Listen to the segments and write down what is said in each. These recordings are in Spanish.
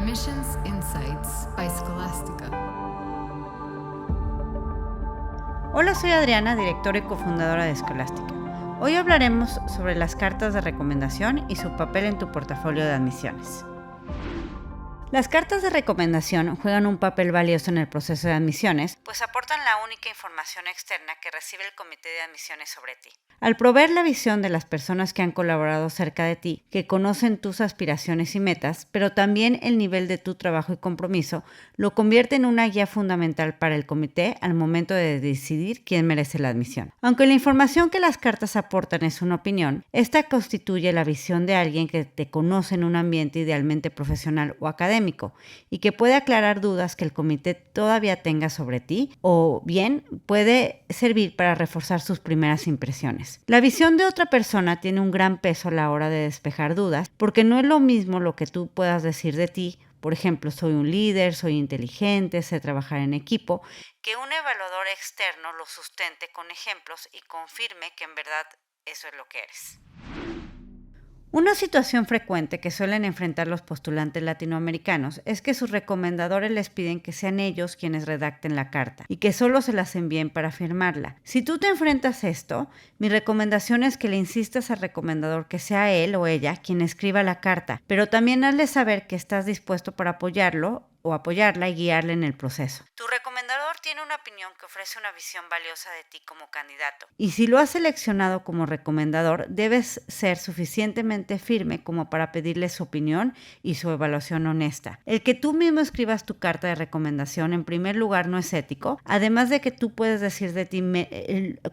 Admissions Insights by Scholastica. Hola, soy Adriana, directora y cofundadora de Scholastica. Hoy hablaremos sobre las cartas de recomendación y su papel en tu portafolio de admisiones. Las cartas de recomendación juegan un papel valioso en el proceso de admisiones, pues aportan la única información externa que recibe el comité de admisiones sobre ti. Al proveer la visión de las personas que han colaborado cerca de ti, que conocen tus aspiraciones y metas, pero también el nivel de tu trabajo y compromiso, lo convierte en una guía fundamental para el comité al momento de decidir quién merece la admisión. Aunque la información que las cartas aportan es una opinión, esta constituye la visión de alguien que te conoce en un ambiente idealmente profesional o académico y que puede aclarar dudas que el comité todavía tenga sobre ti, o bien puede servir para reforzar sus primeras impresiones. La visión de otra persona tiene un gran peso a la hora de despejar dudas, porque no es lo mismo lo que tú puedas decir de ti, por ejemplo, soy un líder, soy inteligente, sé trabajar en equipo, que un evaluador externo lo sustente con ejemplos y confirme que en verdad eso es lo que eres. Una situación frecuente que suelen enfrentar los postulantes latinoamericanos es que sus recomendadores les piden que sean ellos quienes redacten la carta y que solo se las envíen para firmarla. Si tú te enfrentas a esto, mi recomendación es que le insistas al recomendador que sea él o ella quien escriba la carta, pero también hazle saber que estás dispuesto para apoyarlo o apoyarla y guiarle en el proceso. Tu recomendador tiene una opinión que ofrece una visión valiosa de ti como candidato. Y si lo has seleccionado como recomendador, debes ser suficientemente firme como para pedirle su opinión y su evaluación honesta. El que tú mismo escribas tu carta de recomendación, en primer lugar, no es ético, además de que tú puedes decir de ti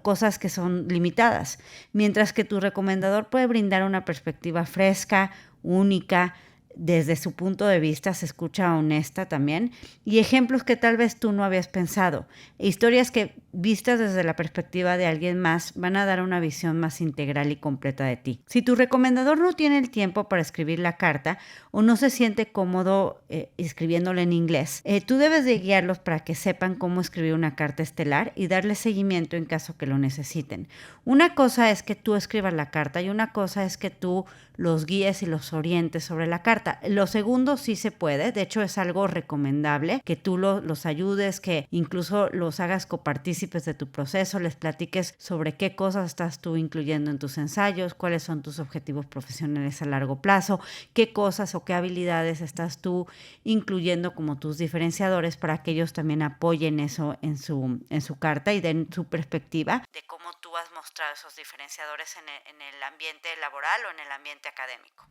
cosas que son limitadas, mientras que tu recomendador puede brindar una perspectiva fresca, única, desde su punto de vista, se escucha honesta también, y ejemplos que tal vez tú no habías pensado, historias que vistas desde la perspectiva de alguien más van a dar una visión más integral y completa de ti. Si tu recomendador no tiene el tiempo para escribir la carta o no se siente cómodo escribiéndola en inglés, tú debes de guiarlos para que sepan cómo escribir una carta estelar y darle seguimiento en caso que lo necesiten. Una cosa es que tú escribas la carta y una cosa es que tú los guíes y los orientes sobre la carta. Lo segundo sí se puede, de hecho es algo recomendable, que tú los ayudes, que incluso los hagas copartícipes de tu proceso, les platiques sobre qué cosas estás tú incluyendo en tus ensayos, cuáles son tus objetivos profesionales a largo plazo, qué cosas o qué habilidades estás tú incluyendo como tus diferenciadores para que ellos también apoyen eso en su carta y den su perspectiva de cómo tú has mostrado esos diferenciadores en el ambiente laboral o en el ambiente académico.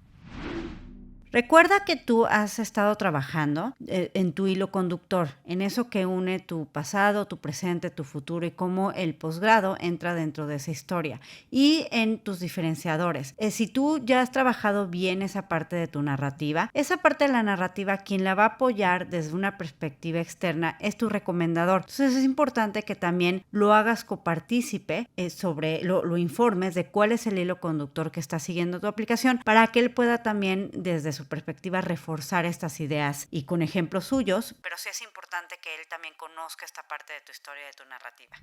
Recuerda que tú has estado trabajando en tu hilo conductor, en eso que une tu pasado, tu presente, tu futuro y cómo el posgrado entra dentro de esa historia y en tus diferenciadores. Si tú ya has trabajado bien esa parte de tu narrativa, esa parte de la narrativa quien la va a apoyar desde una perspectiva externa es tu recomendador. Entonces es importante que también lo hagas copartícipe lo informes de cuál es el hilo conductor que está siguiendo tu aplicación para que él pueda también desde su perspectiva reforzar estas ideas y con ejemplos suyos, pero sí es importante que él también conozca esta parte de tu historia y de tu narrativa.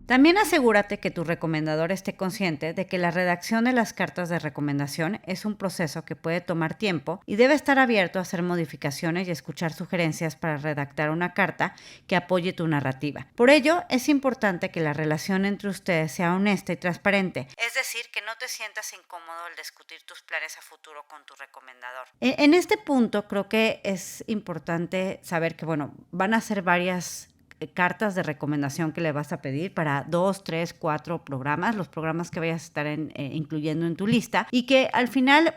También asegúrate que tu recomendador esté consciente de que la redacción de las cartas de recomendación es un proceso que puede tomar tiempo y debe estar abierto a hacer modificaciones y escuchar sugerencias para redactar una carta que apoye tu narrativa. Por ello, es importante que la relación entre ustedes sea honesta y transparente, es decir, que no te sientas incómodo al discutir tus planes a futuro con tu recomendador. En este punto creo que es importante saber que, van a ser varias cartas de recomendación que le vas a pedir para 2, 3, 4 programas, los programas que vayas a estar incluyendo en tu lista, y que al final,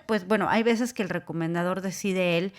hay veces que el recomendador decide él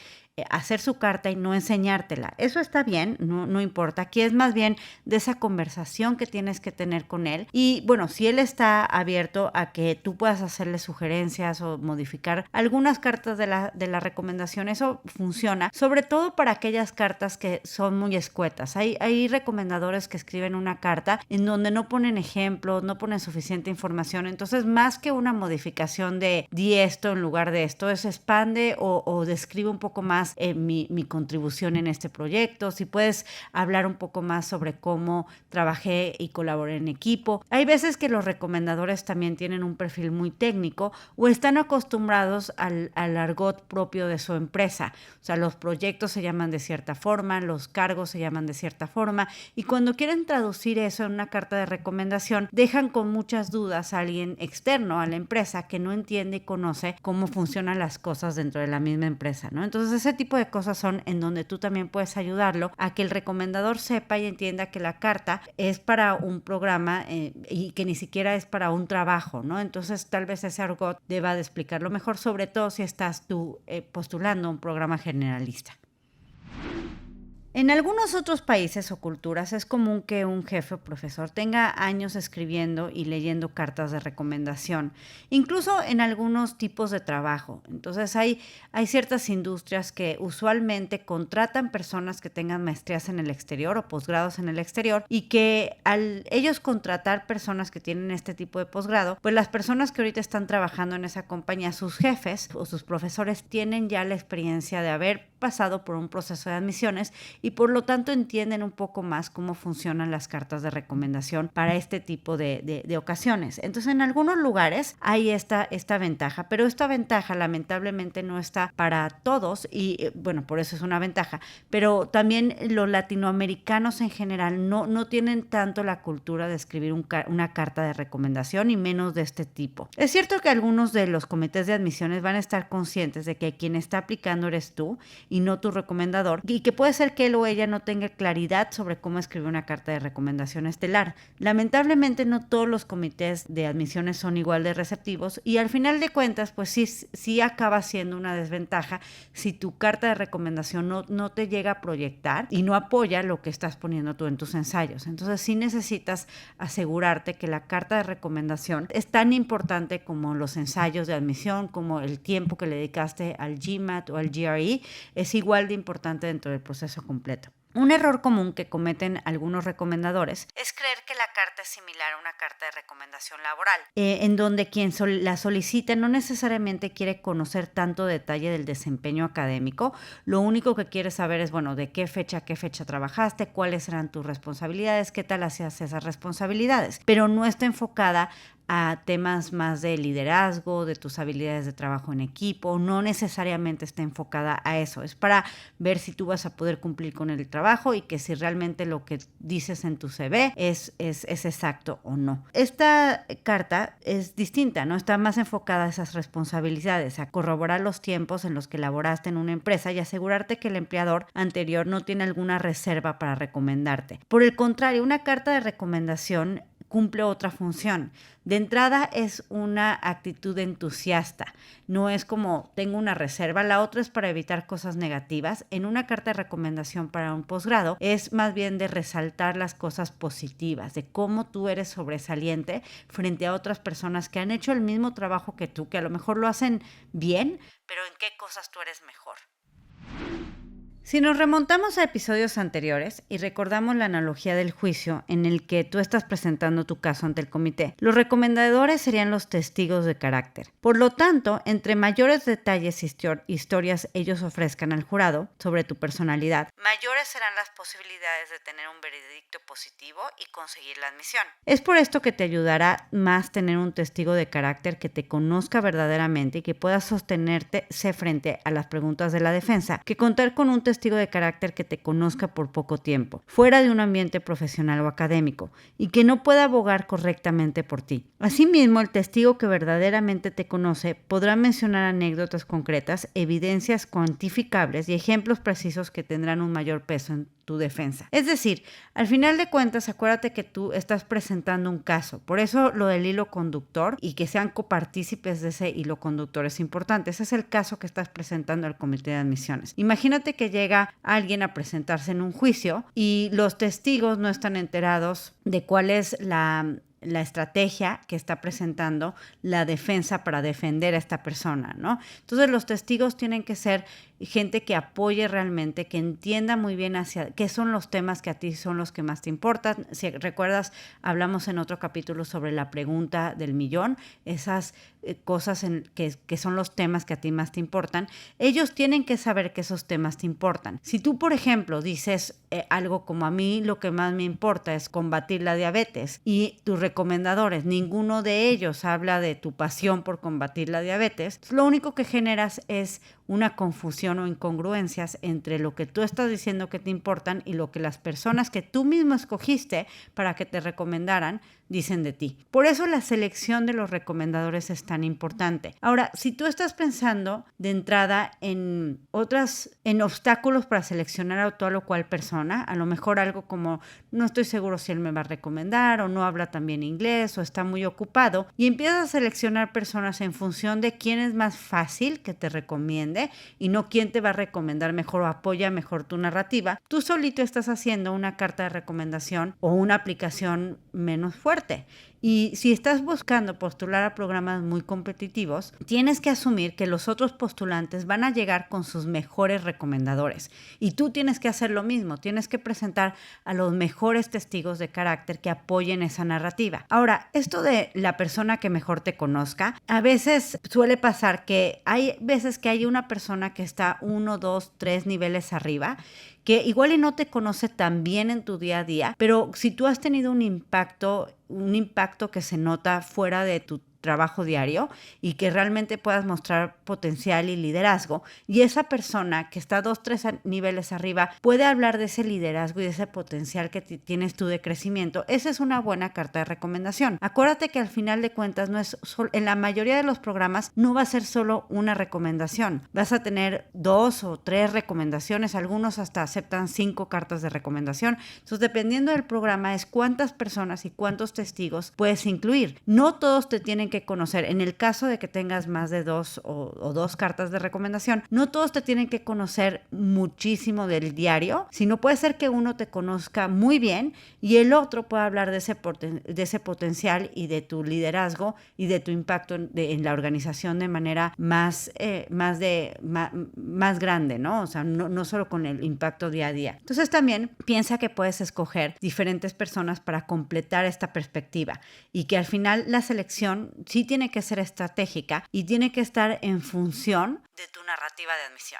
hacer su carta y no enseñártela. Eso está bien, no importa. Aquí es más bien de esa conversación que tienes que tener con él. Y si él está abierto a que tú puedas hacerle sugerencias o modificar algunas cartas de la recomendación, eso funciona, sobre todo para aquellas cartas que son muy escuetas. Hay recomendadores que escriben una carta en donde no ponen ejemplos, no ponen suficiente información. Entonces, más que una modificación de di esto en lugar de esto, se expande o describe un poco más más mi contribución en este proyecto, si puedes hablar un poco más sobre cómo trabajé y colaboré en equipo. Hay veces que los recomendadores también tienen un perfil muy técnico o están acostumbrados al argot propio de su empresa. O sea, los proyectos se llaman de cierta forma, los cargos se llaman de cierta forma, y cuando quieren traducir eso en una carta de recomendación, dejan con muchas dudas a alguien externo a la empresa que no entiende y conoce cómo funcionan las cosas dentro de la misma empresa, ¿no? Entonces, ese tipo de cosas son en donde tú también puedes ayudarlo a que el recomendador sepa y entienda que la carta es para un programa y que ni siquiera es para un trabajo, ¿no? Entonces, tal vez ese argot deba de explicarlo mejor, sobre todo si estás tú postulando un programa generalista. En algunos otros países o culturas es común que un jefe o profesor tenga años escribiendo y leyendo cartas de recomendación, incluso en algunos tipos de trabajo. Entonces hay ciertas industrias que usualmente contratan personas que tengan maestrías en el exterior o posgrados en el exterior, y que al ellos contratar personas que tienen este tipo de posgrado, pues las personas que ahorita están trabajando en esa compañía, sus jefes o sus profesores, tienen ya la experiencia de haber pasado por un proceso de admisiones y por lo tanto entienden un poco más cómo funcionan las cartas de recomendación para este tipo de ocasiones. Entonces, en algunos lugares hay esta ventaja, pero esta ventaja lamentablemente no está para todos y bueno, por eso es una ventaja, pero también los latinoamericanos en general no tienen tanto la cultura de escribir una carta de recomendación y menos de este tipo. Es cierto que algunos de los comités de admisiones van a estar conscientes de que quien está aplicando eres tú y no tu recomendador, y que puede ser que él o ella no tenga claridad sobre cómo escribir una carta de recomendación estelar. Lamentablemente no todos los comités de admisiones son igual de receptivos, y al final de cuentas pues sí acaba siendo una desventaja si tu carta de recomendación no te llega a proyectar y no apoya lo que estás poniendo tú en tus ensayos. Entonces sí necesitas asegurarte que la carta de recomendación es tan importante como los ensayos de admisión, como el tiempo que le dedicaste al GMAT o al GRE, es igual de importante dentro del proceso completo. Un error común que cometen algunos recomendadores es creer que la carta es similar a una carta de recomendación laboral, en donde quien la solicita no necesariamente quiere conocer tanto detalle del desempeño académico. Lo único que quiere saber es, bueno, de qué fecha a qué fecha trabajaste, cuáles eran tus responsabilidades, qué tal hacías esas responsabilidades, pero no está enfocada a temas más de liderazgo, de tus habilidades de trabajo en equipo. No necesariamente está enfocada a eso. Es para ver si tú vas a poder cumplir con el trabajo y que si realmente lo que dices en tu CV es exacto o no. Esta carta es distinta, ¿no? Está más enfocada a esas responsabilidades, a corroborar los tiempos en los que laboraste en una empresa y asegurarte que el empleador anterior no tiene alguna reserva para recomendarte. Por el contrario, una carta de recomendación cumple otra función. De entrada es una actitud entusiasta, no es como tengo una reserva. La otra es para evitar cosas negativas. En una carta de recomendación para un posgrado es más bien de resaltar las cosas positivas, de cómo tú eres sobresaliente frente a otras personas que han hecho el mismo trabajo que tú, que a lo mejor lo hacen bien, pero en qué cosas tú eres mejor. Si nos remontamos a episodios anteriores y recordamos la analogía del juicio en el que tú estás presentando tu caso ante el comité, los recomendadores serían los testigos de carácter. Por lo tanto, entre mayores detalles y historias ellos ofrezcan al jurado sobre tu personalidad, mayores serán las posibilidades de tener un veredicto positivo y conseguir la admisión. Es por esto que te ayudará más tener un testigo de carácter que te conozca verdaderamente y que pueda sostenerte frente a las preguntas de la defensa, que contar con un testigo de carácter que te conozca por poco tiempo, fuera de un ambiente profesional o académico, y que no pueda abogar correctamente por ti. Asimismo, el testigo que verdaderamente te conoce podrá mencionar anécdotas concretas, evidencias cuantificables y ejemplos precisos que tendrán un mayor peso en tu defensa. Es decir, al final de cuentas, acuérdate que tú estás presentando un caso. Por eso lo del hilo conductor y que sean copartícipes de ese hilo conductor es importante. Ese es el caso que estás presentando al comité de admisiones. Imagínate que llega alguien a presentarse en un juicio y los testigos no están enterados de cuál es la estrategia que está presentando la defensa para defender a esta persona, ¿no? Entonces los testigos tienen que ser gente que apoye realmente, que entienda muy bien hacia qué son los temas que a ti son los que más te importan. Si recuerdas, hablamos en otro capítulo sobre la pregunta del millón, esas cosas que son los temas que a ti más te importan. Ellos tienen que saber que esos temas te importan. Si tú, por ejemplo, dices algo como a mí lo que más me importa es combatir la diabetes y tus recomendadores, ninguno de ellos habla de tu pasión por combatir la diabetes, lo único que generas es una confusión o incongruencias entre lo que tú estás diciendo que te importan y lo que las personas que tú mismo escogiste para que te recomendaran dicen de ti. Por eso la selección de los recomendadores es tan importante. Ahora, si tú estás pensando de entrada en obstáculos para seleccionar a tal o cual persona, a lo mejor algo como no estoy seguro si él me va a recomendar o no habla tan bien inglés o está muy ocupado, y empiezas a seleccionar personas en función de quién es más fácil que te recomiende y no quién te va a recomendar mejor o apoya mejor tu narrativa, tú solito estás haciendo una carta de recomendación o una aplicación menos fuerte. Y si estás buscando postular a programas muy competitivos, tienes que asumir que los otros postulantes van a llegar con sus mejores recomendadores. Y tú tienes que hacer lo mismo, tienes que presentar a los mejores testigos de carácter que apoyen esa narrativa. Ahora, esto de la persona que mejor te conozca, a veces suele pasar que hay veces que hay una persona que está 1, 2, 3 niveles arriba, que igual y no te conoce tan bien en tu día a día, pero si tú has tenido un impacto que se nota fuera de tu trabajo diario y que realmente puedas mostrar potencial y liderazgo, y esa persona que está 2, 3 niveles arriba puede hablar de ese liderazgo y de ese potencial que tienes tú de crecimiento, esa es una buena carta de recomendación. Acuérdate que al final de cuentas en la mayoría de los programas no va a ser solo una recomendación, vas a tener 2 o 3 recomendaciones, algunos hasta aceptan 5 cartas de recomendación. Entonces, dependiendo del programa es cuántas personas y cuántos testigos puedes incluir. No todos te tienen que conocer. En el caso de que tengas más de 2 o 2 cartas de recomendación, no todos te tienen que conocer muchísimo del diario, sino puede ser que uno te conozca muy bien y el otro pueda hablar de ese potencial y de tu liderazgo y de tu impacto en la organización de manera más grande, ¿no? O sea, no solo con el impacto día a día. Entonces también piensa que puedes escoger diferentes personas para completar esta perspectiva y que al final la selección sí tiene que ser estratégica y tiene que estar en función de tu narrativa de admisión.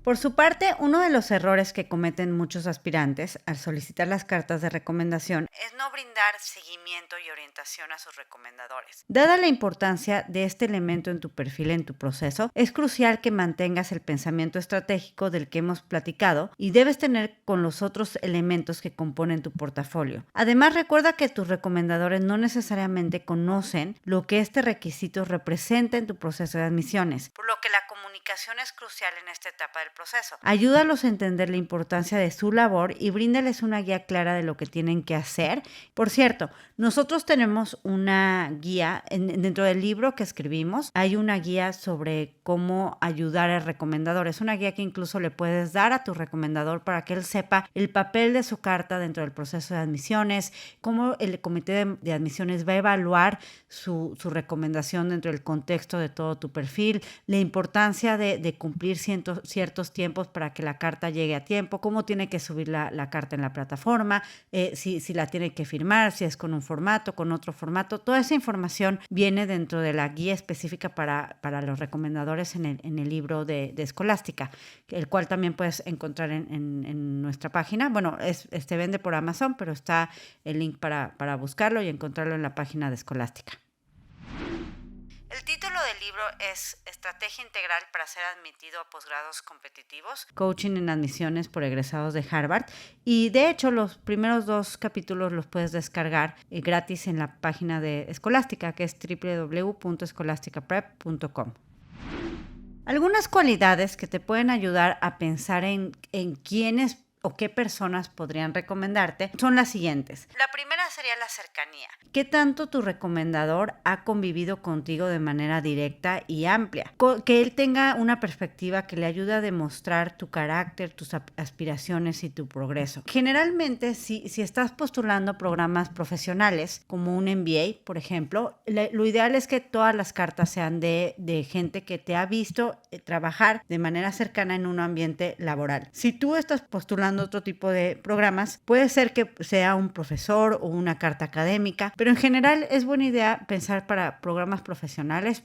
Por su parte, uno de los errores que cometen muchos aspirantes al solicitar las cartas de recomendación es no brindar seguimiento y orientación a sus recomendadores. Dada la importancia de este elemento en tu perfil, en tu proceso, es crucial que mantengas el pensamiento estratégico del que hemos platicado y debes tener con los otros elementos que componen tu portafolio. Además, recuerda que tus recomendadores no necesariamente conocen lo que este requisito representa en tu proceso de admisiones, por lo que la comunicación es crucial en esta etapa del proceso. Ayúdalos a entender la importancia de su labor y bríndales una guía clara de lo que tienen que hacer. Por cierto, nosotros tenemos una guía dentro del libro que escribimos. Hay una guía sobre cómo ayudar al recomendador. Es una guía que incluso le puedes dar a tu recomendador para que él sepa el papel de su carta dentro del proceso de admisiones, cómo el comité de admisiones va a evaluar su recomendación dentro del contexto de todo tu perfil, la importancia de cumplir ciertos tiempos para que la carta llegue a tiempo, cómo tiene que subir la carta en la plataforma, si la tiene que firmar, si es con un formato, con otro formato. Toda esa información viene dentro de la guía específica para los recomendadores en el libro de Escolástica, el cual también puedes encontrar en nuestra página. Bueno, vende por Amazon, pero está el link para buscarlo y encontrarlo en la página de Escolástica. El título del libro es Estrategia Integral para ser admitido a posgrados competitivos, Coaching en admisiones por egresados de Harvard. Y de hecho, los primeros 2 capítulos los puedes descargar gratis en la página de Escolástica, que es www.escolasticaprep.com. Algunas cualidades que te pueden ayudar a pensar en quiénes o qué personas podrían recomendarte son las siguientes. La primera sería la cercanía. ¿Qué tanto tu recomendador ha convivido contigo de manera directa y amplia? Que él tenga una perspectiva que le ayude a demostrar tu carácter, tus aspiraciones y tu progreso. Generalmente, si estás postulando programas profesionales como un MBA, por ejemplo, lo ideal es que todas las cartas sean de gente que te ha visto trabajar de manera cercana en un ambiente laboral. Si tú estás postulando otro tipo de programas, puede ser que sea un profesor o una carta académica, pero en general es buena idea pensar para programas profesionales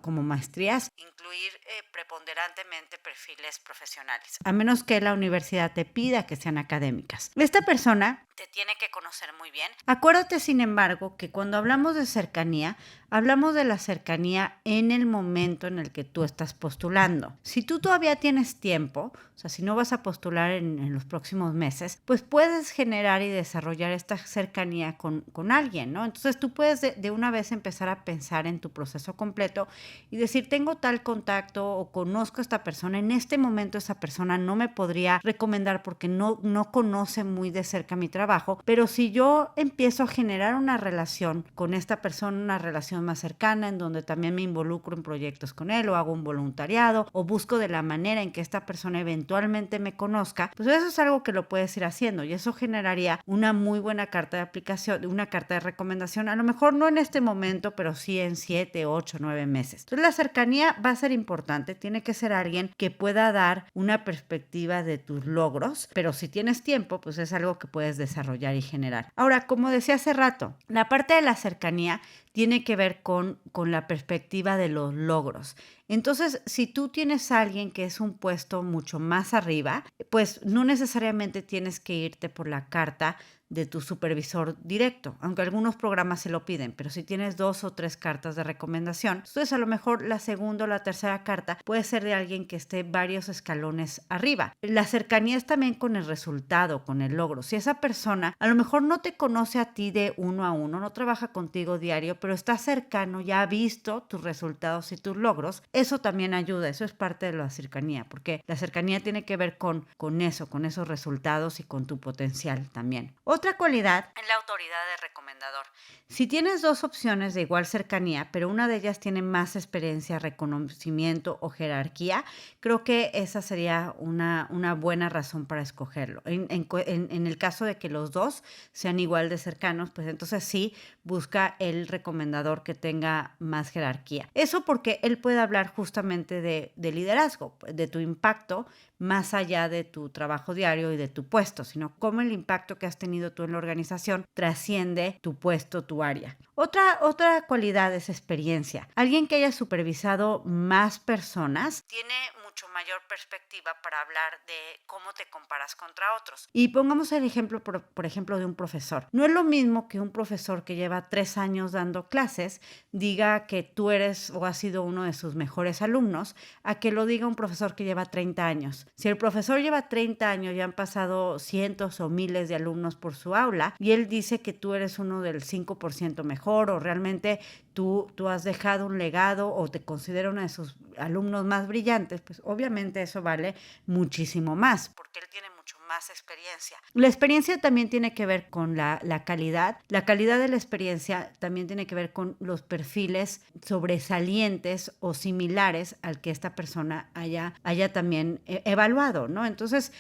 como maestrías, incluir preponderantemente perfiles profesionales, a menos que la universidad te pida que sean académicas. Esta persona te tiene que conocer muy bien. Acuérdate, sin embargo, que cuando hablamos de cercanía, hablamos de la cercanía en el momento en el que tú estás postulando. Si tú todavía tienes tiempo, o sea, si no vas a postular en los próximos meses, pues puedes generar y desarrollar esta cercanía con alguien, ¿no? Entonces tú puedes de una vez empezar a pensar en tu proceso completo y decir, tengo tal contacto o conozco a esta persona, en este momento esa persona no me podría recomendar porque no conoce muy de cerca mi trabajo, pero si yo empiezo a generar una relación con esta persona, una relación más cercana en donde también me involucro en proyectos con él o hago un voluntariado o busco de la manera en que esta persona eventualmente me conozca, pues eso es algo que lo puedes ir haciendo y eso generaría una muy buena carta de aplicación, una carta de recomendación, a lo mejor no en este momento, pero sí en 7, 8, 9 meses. Entonces la cercanía va a ser importante, tiene que ser alguien que pueda dar una perspectiva de tus logros, pero si tienes tiempo, pues es algo que puedes desarrollar y generar. Ahora, como decía hace rato, la parte de la cercanía tiene que ver con la perspectiva de los logros. Entonces, si tú tienes a alguien que es un puesto mucho más arriba, pues no necesariamente tienes que irte por la carta de tu supervisor directo, aunque algunos programas se lo piden, pero si tienes 2 o 3 cartas de recomendación, entonces a lo mejor la segunda o la tercera carta puede ser de alguien que esté varios escalones arriba. La cercanía es también con el resultado, con el logro. Si esa persona a lo mejor no te conoce a ti de uno a uno, no trabaja contigo diario, pero está cercano, ya ha visto tus resultados y tus logros, eso también ayuda, eso es parte de la cercanía, porque la cercanía tiene que ver con eso, con esos resultados y con tu potencial también. Otra cualidad es la autoridad de recomendador. Si tienes 2 opciones de igual cercanía, pero una de ellas tiene más experiencia, reconocimiento o jerarquía, creo que esa sería una buena razón para escogerlo. En el caso de que los dos sean igual de cercanos, pues entonces sí, busca el recomendador que tenga más jerarquía. Eso porque él puede hablar justamente de liderazgo, de tu impacto, más allá de tu trabajo diario y de tu puesto, sino cómo el impacto que has tenido tú en la organización trasciende tu puesto, tu área. Otra cualidad es experiencia. Alguien que haya supervisado más personas tiene mucho mayor perspectiva para hablar de cómo te comparas contra otros. Y pongamos el ejemplo, por ejemplo, de un profesor. No es lo mismo que un profesor que lleva 3 años dando clases diga que tú eres o has sido uno de sus mejores alumnos, a que lo diga un profesor que lleva 30 años. Si el profesor lleva 30 años y han pasado cientos o miles de alumnos por su aula y él dice que tú eres uno del 5% mejor o realmente tú has dejado un legado o te considera uno de sus alumnos más brillantes, pues obviamente eso vale muchísimo más porque él tiene mucho más experiencia. La experiencia también tiene que ver con la calidad. La calidad de la experiencia también tiene que ver con los perfiles sobresalientes o similares al que esta persona haya también evaluado, ¿no? Entonces,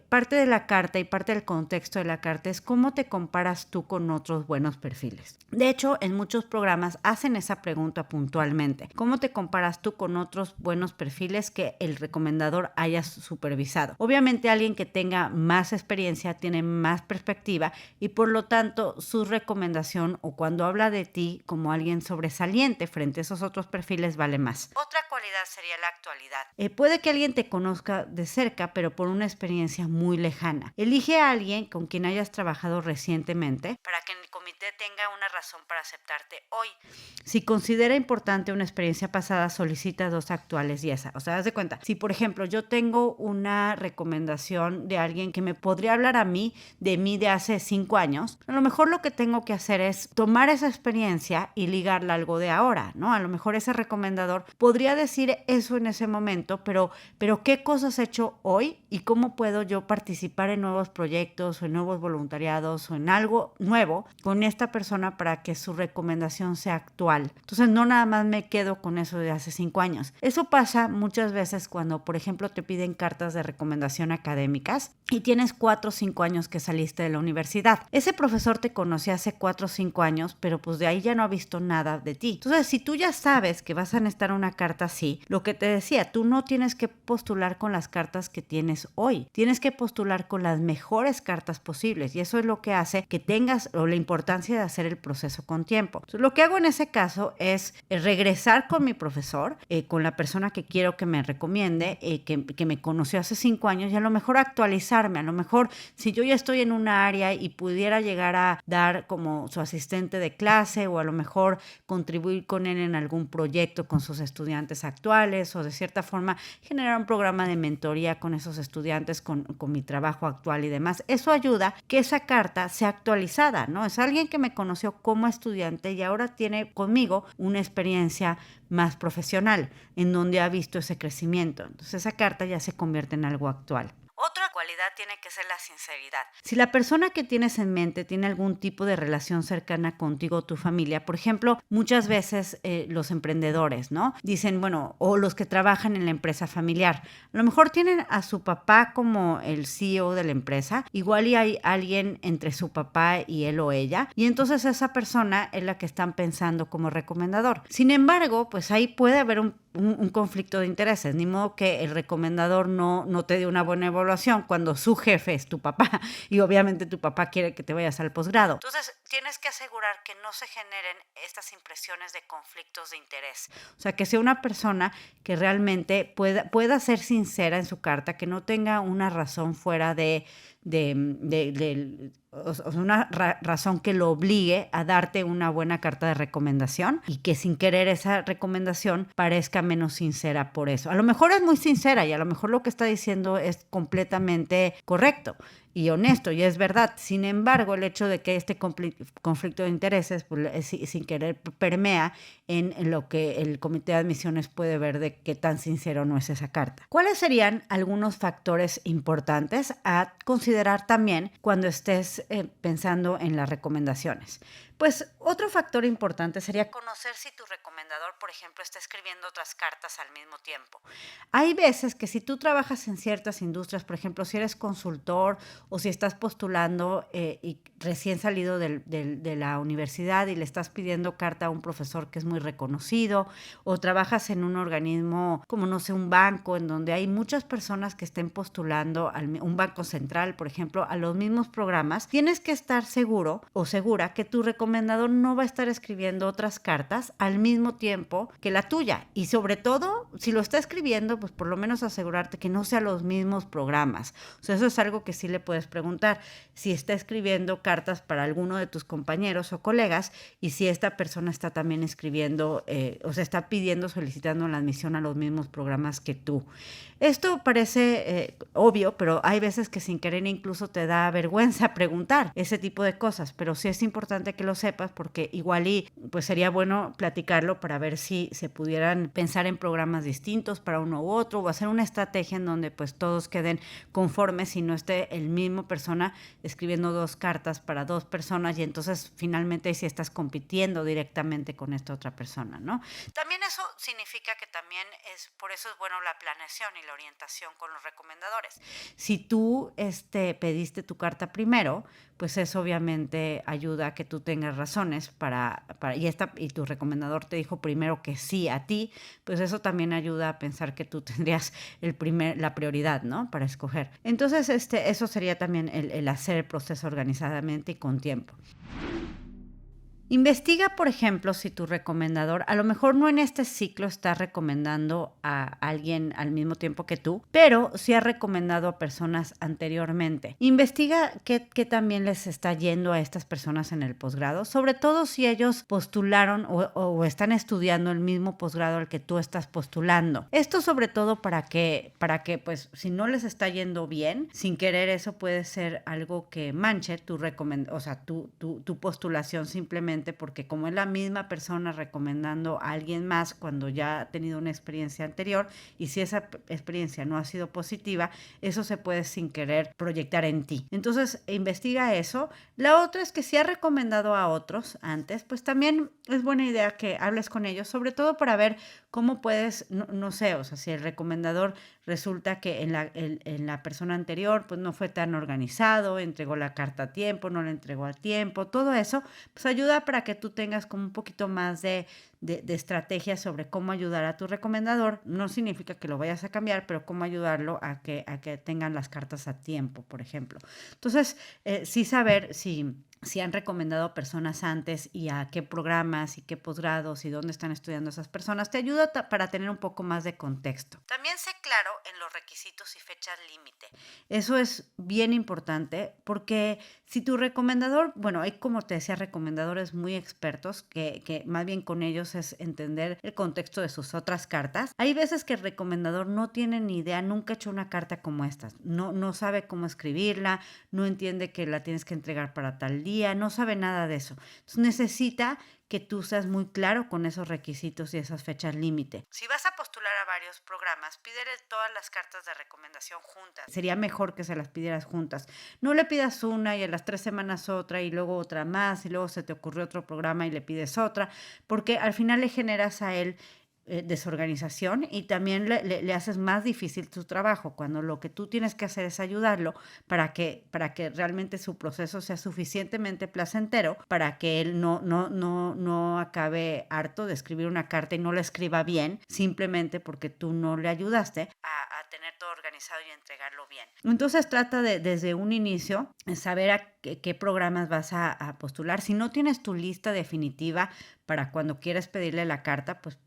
parte de la carta y parte del contexto de la carta es cómo te comparas tú con otros buenos perfiles. De hecho, en muchos programas hacen esa pregunta puntualmente. ¿Cómo te comparas tú con otros buenos perfiles que el recomendador haya supervisado? Obviamente, alguien que tenga más experiencia tiene más perspectiva y por lo tanto su recomendación o cuando habla de ti como alguien sobresaliente frente a esos otros perfiles vale más. Otra cualidad sería la actualidad. Puede que alguien te conozca de cerca, pero por una experiencia muy lejana. Elige a alguien con quien hayas trabajado recientemente para que el comité tenga una razón para aceptarte hoy. Si considera importante una experiencia pasada, solicita 2 actuales y esa. O sea, haz de cuenta, si por ejemplo yo tengo una recomendación de alguien que me podría hablar a mí de hace 5 años, a lo mejor lo que tengo que hacer es tomar esa experiencia y ligarla a algo de ahora, ¿no? A lo mejor ese recomendador podría decir decir eso en ese momento, pero ¿qué cosas he hecho hoy y cómo puedo yo participar en nuevos proyectos o en nuevos voluntariados o en algo nuevo con esta persona para que su recomendación sea actual? Entonces, no nada más me quedo con eso de hace 5 años. Eso pasa muchas veces cuando, por ejemplo, te piden cartas de recomendación académicas y tienes 4 o 5 años que saliste de la universidad. Ese profesor te conoció hace 4 o 5 años, pero pues de ahí ya no ha visto nada de ti. Entonces, si tú ya sabes que vas a necesitar una carta así, lo que te decía, tú no tienes que postular con las cartas que tienes hoy. Tienes que postular con las mejores cartas posibles y eso es lo que hace que tengas o la importancia de hacer el proceso con tiempo. Entonces, lo que hago en ese caso es regresar con mi profesor, con la persona que quiero que me recomiende, que me conoció hace 5 años y a lo mejor actualizarme. A lo mejor si yo ya estoy en una área y pudiera llegar a dar como su asistente de clase o a lo mejor contribuir con él en algún proyecto con sus estudiantes actuales o de cierta forma generar un programa de mentoría con esos estudiantes con mi trabajo actual y demás. Eso ayuda que esa carta sea actualizada, ¿no? Es alguien que me conoció como estudiante y ahora tiene conmigo una experiencia más profesional en donde ha visto ese crecimiento. Entonces esa carta ya se convierte en algo actual. Otra cualidad tiene que ser la sinceridad. Si la persona que tienes en mente tiene algún tipo de relación cercana contigo o tu familia, por ejemplo, muchas veces los emprendedores, ¿no? Dicen, bueno, o los que trabajan en la empresa familiar, a lo mejor tienen a su papá como el CEO de la empresa, igual y hay alguien entre su papá y él o ella, y entonces esa persona es la que están pensando como recomendador. Sin embargo, pues ahí puede haber un conflicto de intereses, ni modo que el recomendador no te dé una buena evaluación cuando su jefe es tu papá y obviamente tu papá quiere que te vayas al posgrado. Entonces tienes que asegurar que no se generen estas impresiones de conflictos de interés. O sea, que sea una persona que realmente pueda ser sincera en su carta, que no tenga una razón fuera una razón que lo obligue a darte una buena carta de recomendación y que sin querer esa recomendación parezca menos sincera por eso. A lo mejor es muy sincera y a lo mejor lo que está diciendo es completamente correcto y honesto y es verdad. Sin embargo, el hecho de que este conflicto de intereses pues, sin querer permea en lo que el comité de admisiones puede ver de qué tan sincero no es esa carta. ¿Cuáles serían algunos factores importantes a considerar también cuando estés pensando en las recomendaciones? Pues otro factor importante sería conocer si tu recomendador, por ejemplo, está escribiendo otras cartas al mismo tiempo. Hay veces que si tú trabajas en ciertas industrias, por ejemplo, si eres consultor o si estás postulando y recién salido de la universidad y le estás pidiendo carta a un profesor que es muy reconocido, o trabajas en un organismo como, no sé, un banco en donde hay muchas personas que estén postulando, un banco central, por ejemplo, a los mismos programas, tienes que estar seguro o segura que tu recomendador no va a estar escribiendo otras cartas al mismo tiempo que la tuya. Y sobre todo, si lo está escribiendo, pues por lo menos asegurarte que no sean los mismos programas. O sea, eso es algo que sí le puedes preguntar. Si está escribiendo cartas para alguno de tus compañeros o colegas y si esta persona está también escribiendo, o sea, está pidiendo, solicitando la admisión a los mismos programas que tú. Esto parece obvio, pero hay veces que sin querer incluso te da vergüenza preguntar ese tipo de cosas, pero sí es importante que lo sepas porque igual y pues sería bueno platicarlo para ver si se pudieran pensar en programas distintos para uno u otro o hacer una estrategia en donde pues todos queden conformes y no esté el mismo persona escribiendo 2 cartas para 2 personas y entonces finalmente si estás compitiendo directamente con esta otra persona, ¿no? También eso significa que también por eso es bueno la planeación y la orientación con los recomendadores. Si tú pediste tu carta primero, pues eso obviamente ayuda a que tú tengas razones y tu recomendador te dijo primero que sí a ti, pues eso también ayuda a pensar que tú tendrías la prioridad, ¿no? Para escoger. Entonces, eso sería también el hacer el proceso organizadamente y con tiempo. Investiga, por ejemplo, si tu recomendador, a lo mejor no en este ciclo está recomendando a alguien al mismo tiempo que tú, pero sí ha recomendado a personas anteriormente. Investiga qué también les está yendo a estas personas en el posgrado, sobre todo si ellos postularon o están estudiando el mismo posgrado al que tú estás postulando. Esto sobre todo para que pues si no les está yendo bien, sin querer eso puede ser algo que manche tu postulación simplemente simplemente porque como es la misma persona recomendando a alguien más cuando ya ha tenido una experiencia anterior, y si esa experiencia no ha sido positiva, eso se puede sin querer proyectar en ti. Entonces, investiga eso. La otra es que si has recomendado a otros antes, pues también es buena idea que hables con ellos, sobre todo para ver cómo puedes, no sé, o sea, si el recomendador resulta que en la persona anterior pues no fue tan organizado, entregó la carta a tiempo, no la entregó a tiempo, todo eso pues ayuda para que tú tengas como un poquito más de estrategia sobre cómo ayudar a tu recomendador. No significa que lo vayas a cambiar, pero cómo ayudarlo a que tengan las cartas a tiempo, por ejemplo. Entonces, sí saber si han recomendado personas antes y a qué programas y qué posgrados y dónde están estudiando esas personas, te ayuda para tener un poco más de contexto. También sé claro en los requisitos y fechas límite. Eso es bien importante porque si tu recomendador, bueno, hay como te decía, recomendadores muy expertos que más bien con ellos es entender el contexto de sus otras cartas. Hay veces que el recomendador no tiene ni idea, nunca ha hecho una carta como esta, no sabe cómo escribirla, no entiende que la tienes que entregar para tal día, no sabe nada de eso. Entonces necesita que tú seas muy claro con esos requisitos y esas fechas límite. Si vas a postular a varios programas, pídele todas las cartas de recomendación juntas. Sería mejor que se las pidieras juntas. No le pidas una y a las 3 semanas otra y luego otra más y luego se te ocurrió otro programa y le pides otra, porque al final le generas a él desorganización y también le haces más difícil tu trabajo cuando lo que tú tienes que hacer es ayudarlo para que realmente su proceso sea suficientemente placentero para que él no acabe harto de escribir una carta y no la escriba bien simplemente porque tú no le ayudaste a tener todo organizado y entregarlo bien. Entonces trata de desde un inicio saber a qué programas vas a postular. Si no tienes tu lista definitiva para cuando quieras pedirle la carta, pues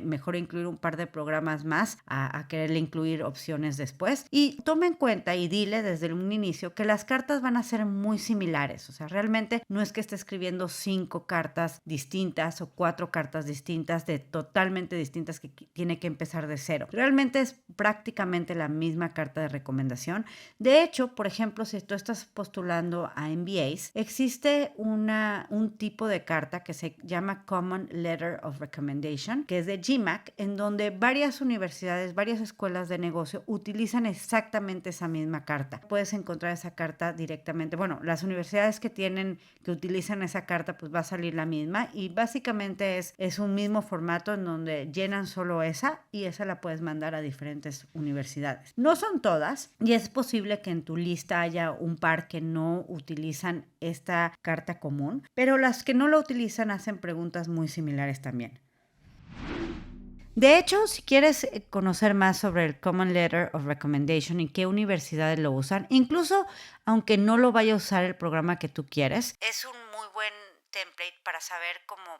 mejor incluir un par de programas más a quererle incluir opciones después. Y toma en cuenta y dile desde un inicio que las cartas van a ser muy similares. O sea, realmente no es que esté escribiendo 5 cartas distintas o 4 cartas distintas totalmente distintas que tiene que empezar de cero. Realmente es prácticamente la misma carta de recomendación. De hecho, por ejemplo, si tú estás postulando a MBAs, existe un tipo de carta que se llama Common Letter of Recommendation, que es de GMAC, en donde varias universidades, varias escuelas de negocio utilizan exactamente esa misma carta. Puedes encontrar esa carta directamente. Bueno, las universidades que utilizan esa carta, pues va a salir la misma y básicamente es un mismo formato en donde llenan solo esa y esa la puedes mandar a diferentes universidades. No son todas y es posible que en tu lista haya un par que no utilizan esta carta común, pero las que no la utilizan hacen preguntas muy similares también. De hecho, si quieres conocer más sobre el Common Letter of Recommendation y qué universidades lo usan, incluso aunque no lo vaya a usar el programa que tú quieres, es un muy buen template para saber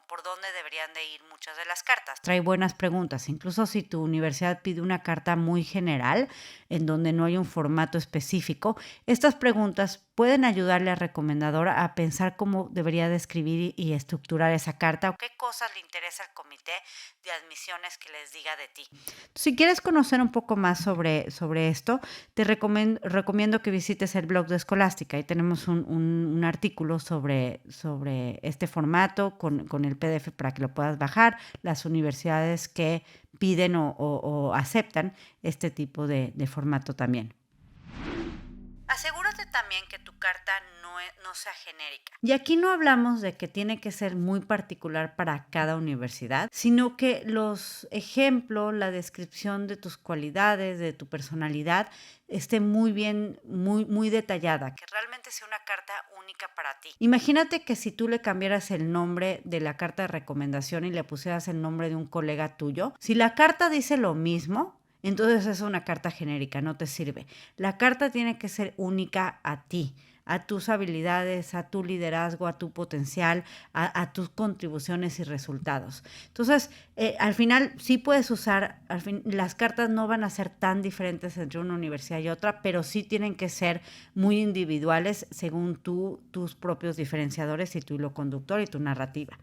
por dónde deberían de ir muchas de las cartas. Trae buenas preguntas, incluso si tu universidad pide una carta muy general, en donde no hay un formato específico, estas preguntas pueden ayudarle al recomendador a pensar cómo debería de escribir y estructurar esa carta o qué cosas le interesa al comité de admisiones que les diga de ti. Si quieres conocer un poco más sobre esto, te recomiendo que visites el blog de Scholastica. Ahí tenemos un artículo sobre este formato con el PDF para que lo puedas bajar, las universidades que piden o aceptan este tipo de formato también. Asegúrate también que tu carta no sea genérica. Y aquí no hablamos de que tiene que ser muy particular para cada universidad, sino que los ejemplos, la descripción de tus cualidades, de tu personalidad, esté muy bien, muy detallada, que realmente sea una carta única para ti. Imagínate que si tú le cambiaras el nombre de la carta de recomendación y le pusieras el nombre de un colega tuyo, si la carta dice lo mismo, entonces es una carta genérica, no te sirve. La carta tiene que ser única a ti, a tus habilidades, a tu liderazgo, a tu potencial, a tus contribuciones y resultados. Entonces, al final sí puedes usar, las cartas no van a ser tan diferentes entre una universidad y otra, pero sí tienen que ser muy individuales según tus propios diferenciadores y tu hilo conductor y tu narrativa.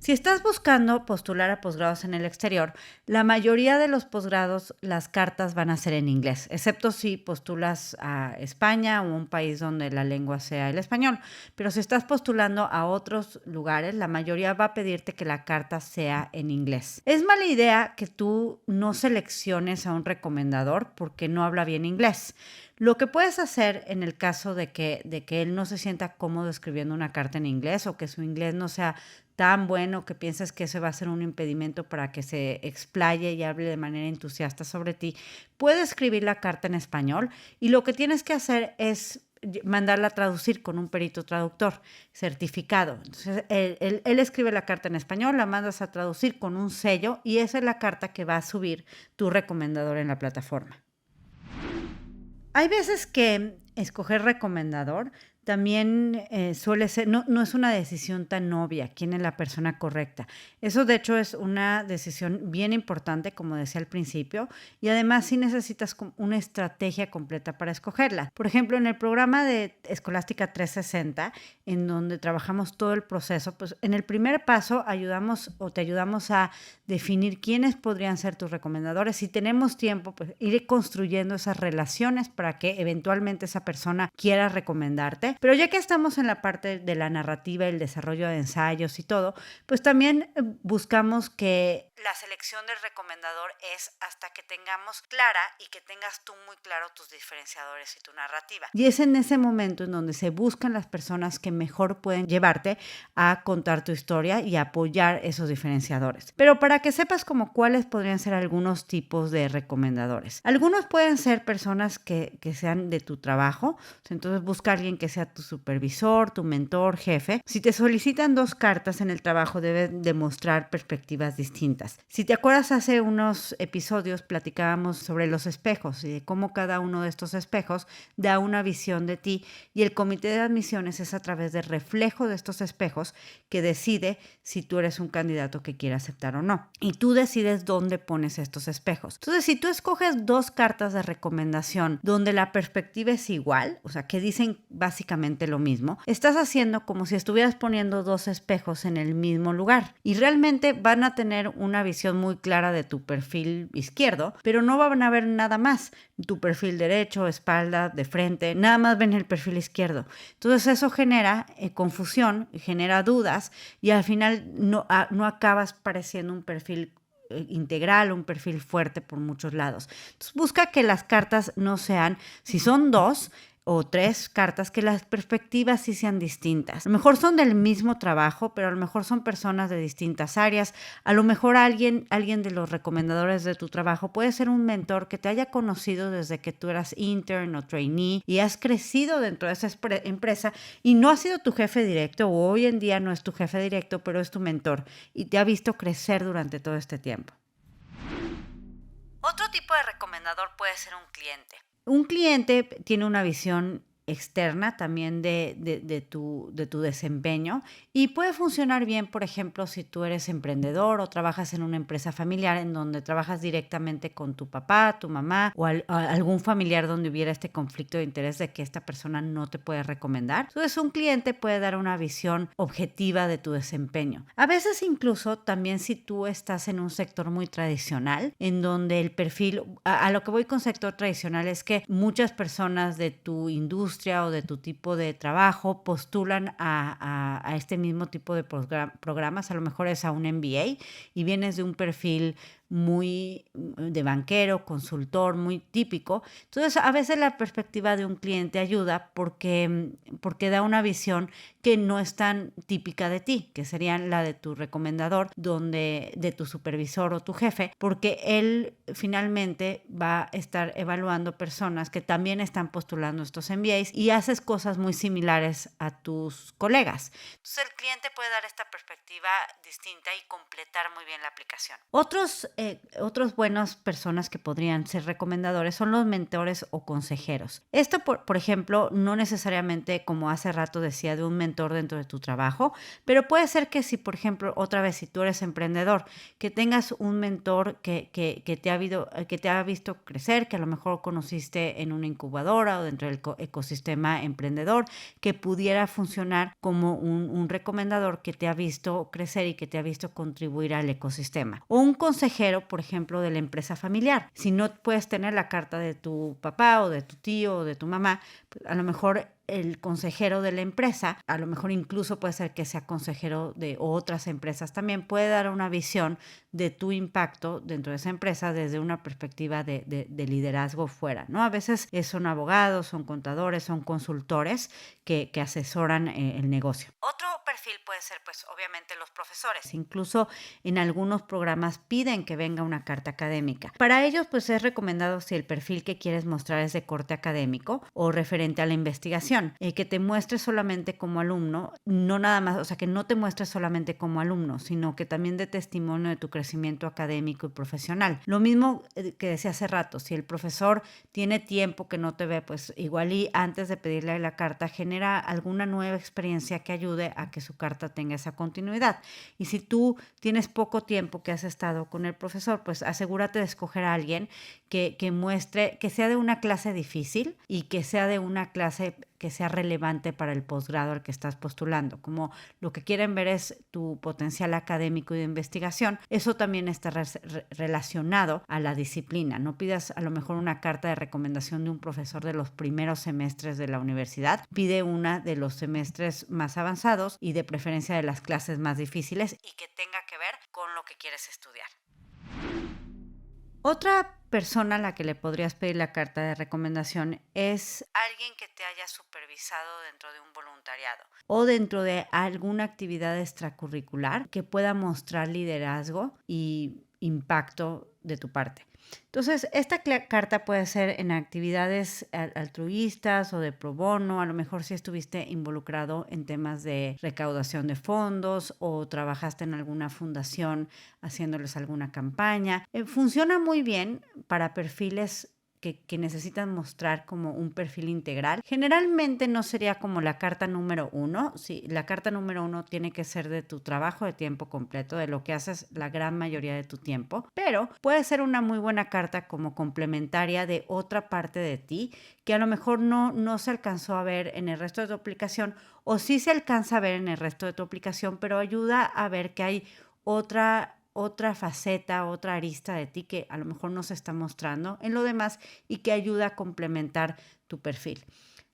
Si estás buscando postular a posgrados en el exterior, la mayoría de los posgrados, las cartas van a ser en inglés, excepto si postulas a España o un país donde la lengua sea el español. Pero si estás postulando a otros lugares, la mayoría va a pedirte que la carta sea en inglés. Es mala idea que tú no selecciones a un recomendador porque no habla bien inglés. Lo que puedes hacer en el caso de que él no se sienta cómodo escribiendo una carta en inglés o que su inglés no sea tan bueno que pienses que ese va a ser un impedimento para que se explaye y hable de manera entusiasta sobre ti, puedes escribir la carta en español y lo que tienes que hacer es mandarla a traducir con un perito traductor certificado. Entonces, él escribe la carta en español, la mandas a traducir con un sello y esa es la carta que va a subir tu recomendador en la plataforma. Hay veces que escoger recomendador también suele ser, no es una decisión tan obvia quién es la persona correcta. Eso de hecho es una decisión bien importante, como decía al principio, y además sí necesitas una estrategia completa para escogerla. Por ejemplo, en el programa de Escolástica 360, en donde trabajamos todo el proceso, pues en el primer paso te ayudamos a definir quiénes podrían ser tus recomendadores. Si tenemos tiempo, pues ir construyendo esas relaciones para que eventualmente esa persona quiera recomendarte. Pero ya que estamos en la parte de la narrativa, el desarrollo de ensayos y todo, pues también buscamos que la selección del recomendador es hasta que tengamos clara y que tengas tú muy claro tus diferenciadores y tu narrativa. Y es en ese momento en donde se buscan las personas que mejor pueden llevarte a contar tu historia y apoyar esos diferenciadores. Pero para que sepas como cuáles podrían ser algunos tipos de recomendadores. Algunos pueden ser personas que sean de tu trabajo, entonces busca a alguien que sea tu supervisor, tu mentor, jefe. Si te solicitan 2 cartas en el trabajo, deben demostrar perspectivas distintas. Si te acuerdas, hace unos episodios platicábamos sobre los espejos y de cómo cada uno de estos espejos da una visión de ti y el comité de admisiones es a través del reflejo de estos espejos que decide si tú eres un candidato que quiere aceptar o no. Y tú decides dónde pones estos espejos. Entonces, si tú escoges 2 cartas de recomendación donde la perspectiva es igual, o sea, que dicen básicamente lo mismo, estás haciendo como si estuvieras poniendo 2 espejos en el mismo lugar y realmente van a tener una visión muy clara de tu perfil izquierdo, pero no van a ver nada más, tu perfil derecho, espalda, de frente, nada más ven el perfil izquierdo. Entonces eso genera confusión, genera dudas y al final no acabas pareciendo un perfil integral, un perfil fuerte por muchos lados. Entonces busca que las cartas no sean, si son 2 o 3 cartas, que las perspectivas sí sean distintas. A lo mejor son del mismo trabajo, pero a lo mejor son personas de distintas áreas. A lo mejor alguien de los recomendadores de tu trabajo puede ser un mentor que te haya conocido desde que tú eras intern o trainee y has crecido dentro de esa empresa y no ha sido tu jefe directo o hoy en día no es tu jefe directo, pero es tu mentor y te ha visto crecer durante todo este tiempo. Otro tipo de recomendador puede ser un cliente. Un cliente tiene una visión externa también de tu desempeño y puede funcionar bien, por ejemplo, si tú eres emprendedor o trabajas en una empresa familiar en donde trabajas directamente con tu papá, tu mamá o algún familiar donde hubiera este conflicto de interés de que esta persona no te puede recomendar. Entonces, un cliente puede dar una visión objetiva de tu desempeño. A veces incluso también si tú estás en un sector muy tradicional, en donde el perfil, a lo que voy con sector tradicional es que muchas personas de tu industria o de tu tipo de trabajo postulan a este mismo tipo de programas, a lo mejor es a un MBA y vienes de un perfil muy de banquero, consultor, muy típico. Entonces, a veces la perspectiva de un cliente ayuda porque da una visión que no es tan típica de ti, que sería la de tu recomendador, de tu supervisor o tu jefe, porque él finalmente va a estar evaluando personas que también están postulando estos MBAs y haces cosas muy similares a tus colegas. Entonces, el cliente puede dar esta perspectiva distinta y completar muy bien la aplicación. Otros otros buenas personas que podrían ser recomendadores son los mentores o consejeros. Esto, por ejemplo, no necesariamente, como hace rato decía, de un mentor dentro de tu trabajo, pero puede ser que si, por ejemplo, otra vez, si tú eres emprendedor, que tengas un mentor que te ha visto crecer, que a lo mejor conociste en una incubadora o dentro del ecosistema emprendedor, que pudiera funcionar como un recomendador que te ha visto crecer y que te ha visto contribuir al ecosistema. O un consejero, por ejemplo, de la empresa familiar. Si no puedes tener la carta de tu papá o de tu tío o de tu mamá, pues a lo mejor el consejero de la empresa, a lo mejor incluso puede ser que sea consejero de otras empresas también, puede dar una visión de tu impacto dentro de esa empresa desde una perspectiva de liderazgo fuera, ¿no? A veces son abogados, son contadores, son consultores que asesoran el negocio. Otro perfil puede ser, pues, obviamente los profesores. Incluso en algunos programas piden que venga una carta académica. Para ellos, pues, es recomendado si el perfil que quieres mostrar es de corte académico o referente a la investigación. Que te muestres solamente como alumno, no nada más, o sea, que no te muestres solamente como alumno, sino que también dé testimonio de tu crecimiento académico y profesional. Lo mismo que decía hace rato, si el profesor tiene tiempo que no te ve, pues igual y antes de pedirle la carta, genera alguna nueva experiencia que ayude a que su carta tenga esa continuidad. Y si tú tienes poco tiempo que has estado con el profesor, pues asegúrate de escoger a alguien que muestre, que sea de una clase difícil y que sea de una clase que sea relevante para el posgrado al que estás postulando. Como lo que quieren ver es tu potencial académico y de investigación, eso también está relacionado a la disciplina. No pidas a lo mejor una carta de recomendación de un profesor de los primeros semestres de la universidad. Pide una de los semestres más avanzados y de preferencia de las clases más difíciles y que tenga que ver con lo que quieres estudiar. Otra persona a la que le podrías pedir la carta de recomendación es alguien que te haya supervisado dentro de un voluntariado o dentro de alguna actividad extracurricular que pueda mostrar liderazgo y impacto de tu parte. Entonces, esta carta puede ser en actividades altruistas o de pro bono, a lo mejor si estuviste involucrado en temas de recaudación de fondos o trabajaste en alguna fundación haciéndoles alguna campaña. Funciona muy bien para perfiles que necesitan mostrar como un perfil integral. Generalmente no sería como la carta número 1. Sí, la carta número 1 tiene que ser de tu trabajo de tiempo completo, de lo que haces la gran mayoría de tu tiempo, pero puede ser una muy buena carta como complementaria de otra parte de ti que a lo mejor no se alcanzó a ver en el resto de tu aplicación o sí se alcanza a ver en el resto de tu aplicación, pero ayuda a ver que hay otra faceta, otra arista de ti que a lo mejor no se está mostrando en lo demás y que ayuda a complementar tu perfil.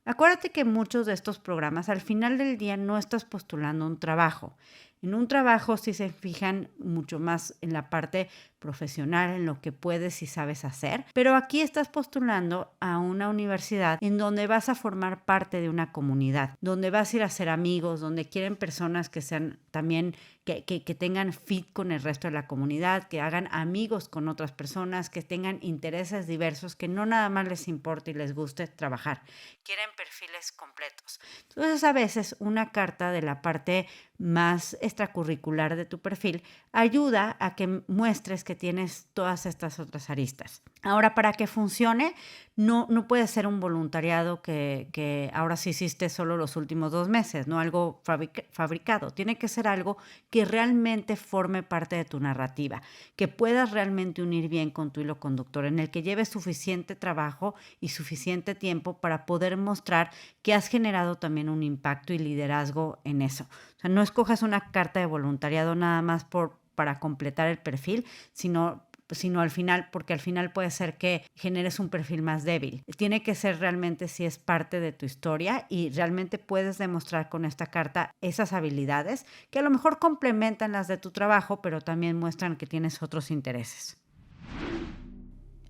Acuérdate que muchos de estos programas al final del día no estás postulando un trabajo. En un trabajo sí se fijan mucho más en la parte profesional, en lo que puedes y sabes hacer, pero aquí estás postulando a una universidad en donde vas a formar parte de una comunidad, donde vas a ir a hacer amigos, donde quieren personas que sean también, que tengan fit con el resto de la comunidad, que hagan amigos con otras personas, que tengan intereses diversos, que no nada más les importe y les guste trabajar, quieren perfiles completos. Entonces a veces una carta de la parte más extracurricular de tu perfil ayuda a que muestres que tienes todas estas otras aristas. Ahora, para que funcione, no puede ser un voluntariado que ahora sí hiciste solo los últimos 2 meses, no algo fabricado. Tiene que ser algo que realmente forme parte de tu narrativa, que puedas realmente unir bien con tu hilo conductor, en el que lleves suficiente trabajo y suficiente tiempo para poder mostrar que has generado también un impacto y liderazgo en eso. O sea, no escojas una carta de voluntariado nada más para completar el perfil, sino al final, porque al final puede ser que generes un perfil más débil. Tiene que ser realmente si es parte de tu historia y realmente puedes demostrar con esta carta esas habilidades que a lo mejor complementan las de tu trabajo, pero también muestran que tienes otros intereses.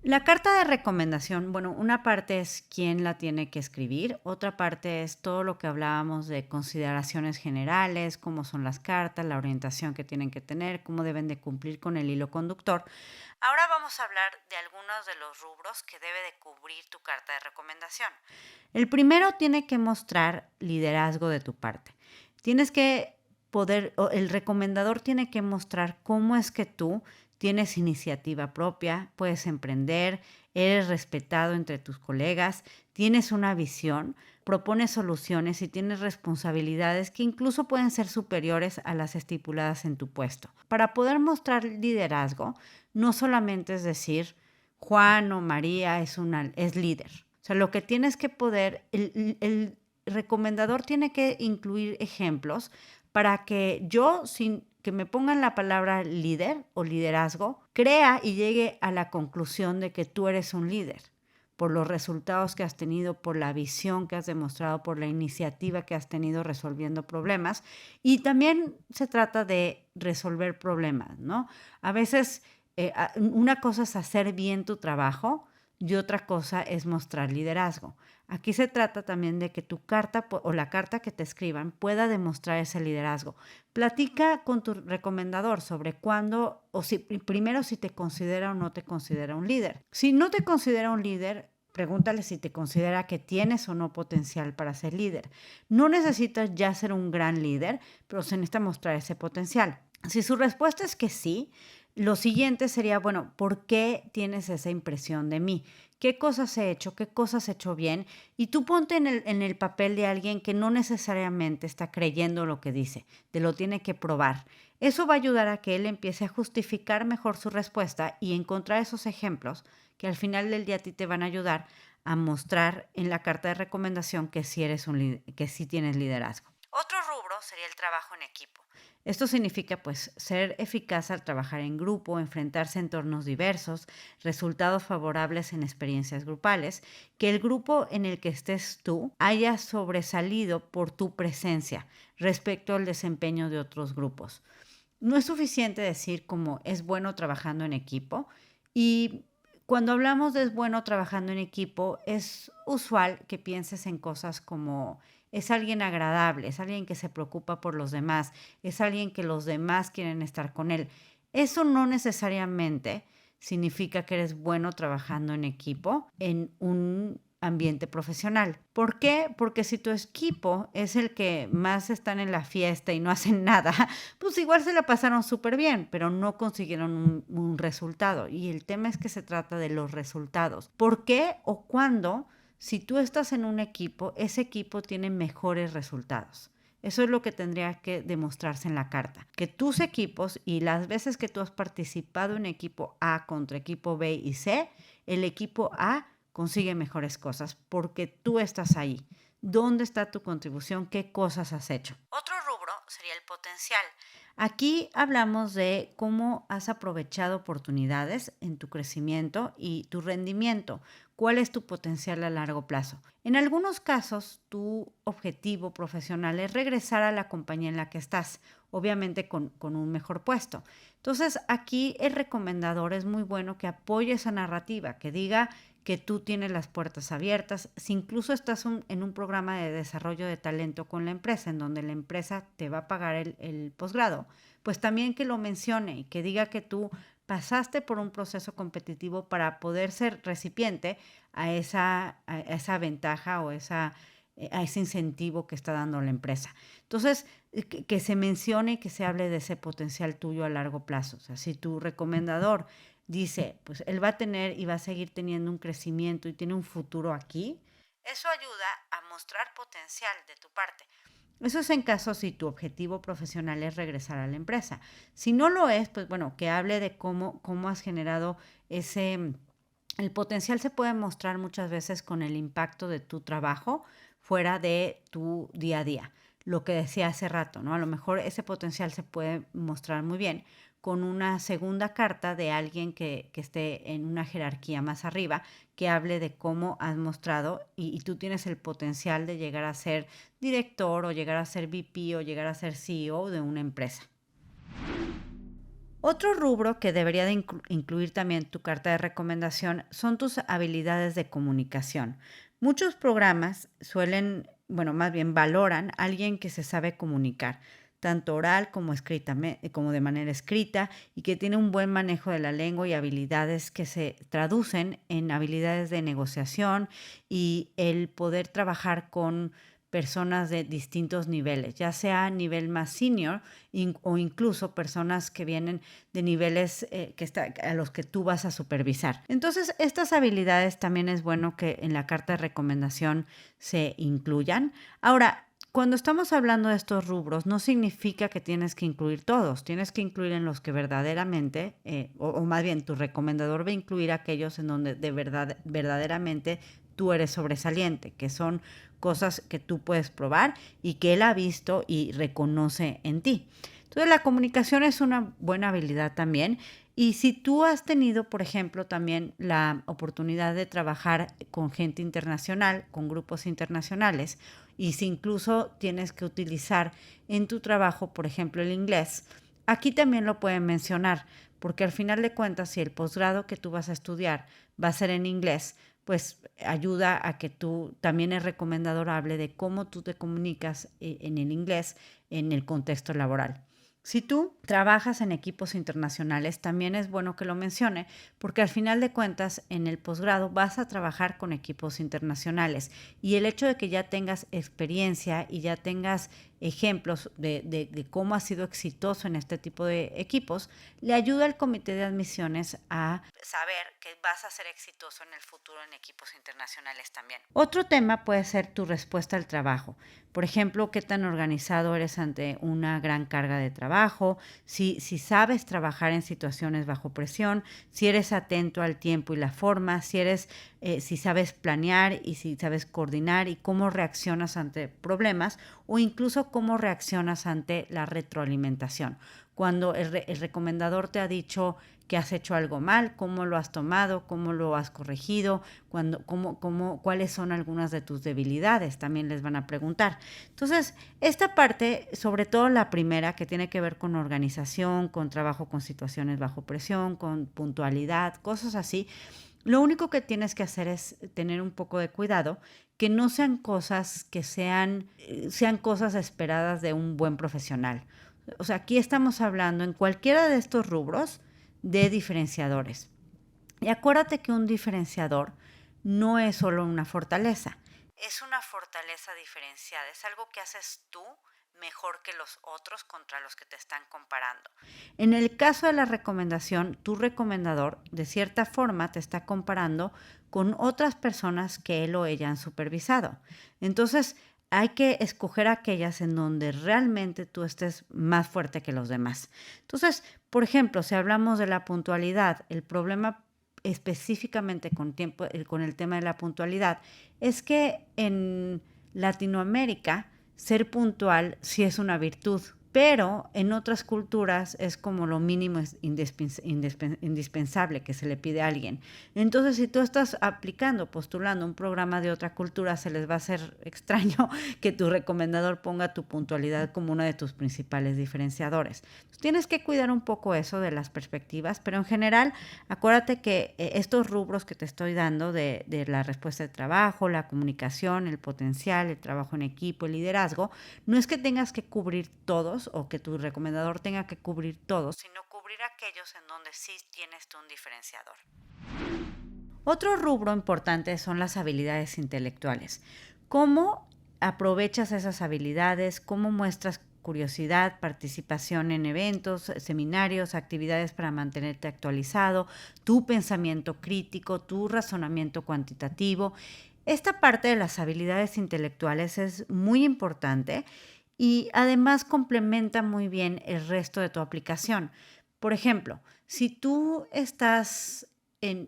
La carta de recomendación, bueno, una parte es quién la tiene que escribir, otra parte es todo lo que hablábamos de consideraciones generales, cómo son las cartas, la orientación que tienen que tener, cómo deben de cumplir con el hilo conductor. Ahora vamos a hablar de algunos de los rubros que debe de cubrir tu carta de recomendación. El primero tiene que mostrar liderazgo de tu parte. El recomendador tiene que mostrar cómo es que tú tienes iniciativa propia, puedes emprender, eres respetado entre tus colegas, tienes una visión, propones soluciones y tienes responsabilidades que incluso pueden ser superiores a las estipuladas en tu puesto. Para poder mostrar liderazgo, no solamente es decir, Juan o María es líder. O sea, lo que tienes que poder, el recomendador tiene que incluir ejemplos para que yo, sin que me pongan la palabra líder o liderazgo, crea y llegue a la conclusión de que tú eres un líder por los resultados que has tenido, por la visión que has demostrado, por la iniciativa que has tenido resolviendo problemas. Y también se trata de resolver problemas, ¿no? A veces una cosa es hacer bien tu trabajo y otra cosa es mostrar liderazgo. Aquí se trata también de que tu carta o la carta que te escriban pueda demostrar ese liderazgo. Platica con tu recomendador sobre cuándo, o si primero si te considera o no te considera un líder. Si no te considera un líder, pregúntale si te considera que tienes o no potencial para ser líder. No necesitas ya ser un gran líder, pero se necesita mostrar ese potencial. Si su respuesta es que sí, lo siguiente sería, bueno, ¿por qué tienes esa impresión de mí? ¿Qué cosas he hecho? ¿Qué cosas he hecho bien? Y tú ponte en el papel de alguien que no necesariamente está creyendo lo que dice, te lo tiene que probar. Eso va a ayudar a que él empiece a justificar mejor su respuesta y encontrar esos ejemplos que al final del día a ti te van a ayudar a mostrar en la carta de recomendación que sí que sí tienes liderazgo. Otro rubro sería el trabajo en equipo. Esto significa, pues, ser eficaz al trabajar en grupo, enfrentarse a entornos diversos, resultados favorables en experiencias grupales, que el grupo en el que estés tú haya sobresalido por tu presencia respecto al desempeño de otros grupos. No es suficiente decir como es bueno trabajando en equipo y cuando hablamos de es bueno trabajando en equipo, es usual que pienses en cosas como es alguien agradable, es alguien que se preocupa por los demás, es alguien que los demás quieren estar con él. Eso no necesariamente significa que eres bueno trabajando en equipo en un ambiente profesional. ¿Por qué? Porque si tu equipo es el que más están en la fiesta y no hacen nada, pues igual se la pasaron súper bien, pero no consiguieron un resultado. Y el tema es que se trata de los resultados. ¿Por qué o cuándo? Si tú estás en un equipo, ese equipo tiene mejores resultados. Eso es lo que tendría que demostrarse en la carta. Que tus equipos y las veces que tú has participado en equipo A contra equipo B y C, el equipo A consigue mejores cosas porque tú estás ahí. ¿Dónde está tu contribución? ¿Qué cosas has hecho? Otro rubro sería el potencial. Aquí hablamos de cómo has aprovechado oportunidades en tu crecimiento y tu rendimiento. ¿Cuál es tu potencial a largo plazo? En algunos casos, tu objetivo profesional es regresar a la compañía en la que estás, obviamente con un mejor puesto. Entonces, aquí el recomendador es muy bueno que apoye esa narrativa, que diga que tú tienes las puertas abiertas, si incluso estás en un programa de desarrollo de talento con la empresa, en donde la empresa te va a pagar el posgrado, pues también que lo mencione y que diga que tú pasaste por un proceso competitivo para poder ser recipiente a esa ventaja o a ese incentivo que está dando la empresa. Entonces, que se mencione y que se hable de ese potencial tuyo a largo plazo. O sea, si tu recomendador dice, pues él va a tener y va a seguir teniendo un crecimiento y tiene un futuro aquí, eso ayuda a mostrar potencial de tu parte. Eso es en caso si tu objetivo profesional es regresar a la empresa. Si no lo es, pues bueno, que hable de cómo has generado el potencial se puede mostrar muchas veces con el impacto de tu trabajo fuera de tu día a día. Lo que decía hace rato, ¿no? A lo mejor ese potencial se puede mostrar muy bien con una segunda carta de alguien que esté en una jerarquía más arriba, que hable de cómo has mostrado y tú tienes el potencial de llegar a ser director o llegar a ser VP o llegar a ser CEO de una empresa. Otro rubro que debería de incluir también tu carta de recomendación son tus habilidades de comunicación. Muchos programas más bien valoran a alguien que se sabe comunicar, tanto oral como como de manera escrita, y que tiene un buen manejo de la lengua y habilidades que se traducen en habilidades de negociación y el poder trabajar con personas de distintos niveles, ya sea a nivel más senior o incluso personas que vienen de niveles a los que tú vas a supervisar. Entonces, estas habilidades también es bueno que en la carta de recomendación se incluyan. Ahora, cuando estamos hablando de estos rubros, no significa que tienes que incluir todos, tienes que incluir en los que verdaderamente, o más bien tu recomendador va a incluir aquellos en donde verdaderamente tú eres sobresaliente, que son cosas que tú puedes probar y que él ha visto y reconoce en ti. Entonces, la comunicación es una buena habilidad también. Y si tú has tenido, por ejemplo, también la oportunidad de trabajar con gente internacional, con grupos internacionales, y si incluso tienes que utilizar en tu trabajo, por ejemplo, el inglés, aquí también lo pueden mencionar, porque al final de cuentas, si el posgrado que tú vas a estudiar va a ser en inglés, pues ayuda a que tú también es recomendable de cómo tú te comunicas en el inglés en el contexto laboral. Si tú trabajas en equipos internacionales, también es bueno que lo mencione, porque al final de cuentas, en el posgrado vas a trabajar con equipos internacionales y el hecho de que ya tengas experiencia y ya tengas ejemplos de cómo has sido exitoso en este tipo de equipos, le ayuda al comité de admisiones a saber que vas a ser exitoso en el futuro en equipos internacionales también. Otro tema puede ser tu respuesta al trabajo. Por ejemplo, qué tan organizado eres ante una gran carga de trabajo, si sabes trabajar en situaciones bajo presión, si eres atento al tiempo y la forma, si sabes planear y si sabes coordinar y cómo reaccionas ante problemas o incluso cómo reaccionas ante la retroalimentación. Cuando el recomendador te ha dicho que has hecho algo mal, cómo lo has tomado, cómo lo has corregido, cuáles son algunas de tus debilidades, también les van a preguntar. Entonces, esta parte, sobre todo la primera, que tiene que ver con organización, con trabajo con situaciones bajo presión, con puntualidad, cosas así, lo único que tienes que hacer es tener un poco de cuidado, que no sean cosas que sean cosas esperadas de un buen profesional. O sea, aquí estamos hablando en cualquiera de estos rubros de diferenciadores. Y acuérdate que un diferenciador no es solo una fortaleza, es una fortaleza diferenciada, es algo que haces tú mejor que los otros contra los que te están comparando. En el caso de la recomendación, tu recomendador de cierta forma te está comparando con otras personas que él o ella han supervisado. Entonces, hay que escoger aquellas en donde realmente tú estés más fuerte que los demás. Entonces, por ejemplo, si hablamos de la puntualidad, el problema específicamente con el tema de la puntualidad es que en Latinoamérica ser puntual sí es una virtud, pero en otras culturas es como lo mínimo indispensable que se le pide a alguien. Entonces, si tú estás postulando un programa de otra cultura, se les va a hacer extraño que tu recomendador ponga tu puntualidad como uno de tus principales diferenciadores. Entonces, tienes que cuidar un poco eso de las perspectivas, pero en general, acuérdate que estos rubros que te estoy dando de la respuesta de trabajo, la comunicación, el potencial, el trabajo en equipo, el liderazgo, no es que tengas que cubrir todos o que tu recomendador tenga que cubrir todos, sino cubrir aquellos en donde sí tienes tú un diferenciador. Otro rubro importante son las habilidades intelectuales. ¿Cómo aprovechas esas habilidades? ¿Cómo muestras curiosidad, participación en eventos, seminarios, actividades para mantenerte actualizado, tu pensamiento crítico, tu razonamiento cuantitativo? Esta parte de las habilidades intelectuales es muy importante y además complementa muy bien el resto de tu aplicación. Por ejemplo, si tú estás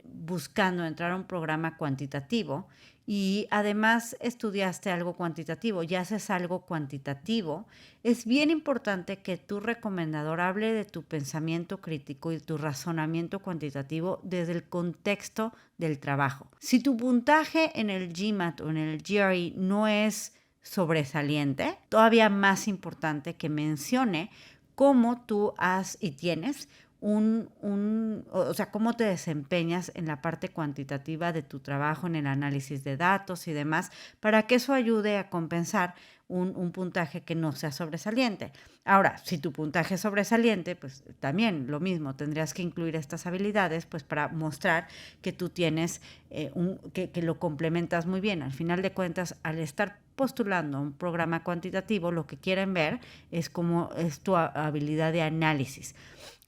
buscando entrar a un programa cuantitativo y además estudiaste algo cuantitativo y haces algo cuantitativo, es bien importante que tu recomendador hable de tu pensamiento crítico y tu razonamiento cuantitativo desde el contexto del trabajo. Si tu puntaje en el GMAT o en el GRE no es sobresaliente, todavía más importante que mencione cómo tú has y tienes cómo te desempeñas en la parte cuantitativa de tu trabajo, en el análisis de datos y demás, para que eso ayude a compensar un puntaje que no sea sobresaliente. Ahora, si tu puntaje es sobresaliente, pues también lo mismo, tendrías que incluir estas habilidades pues para mostrar que tú tienes, que lo complementas muy bien. Al final de cuentas, al estar postulando a un programa cuantitativo, lo que quieren ver es cómo es tu habilidad de análisis.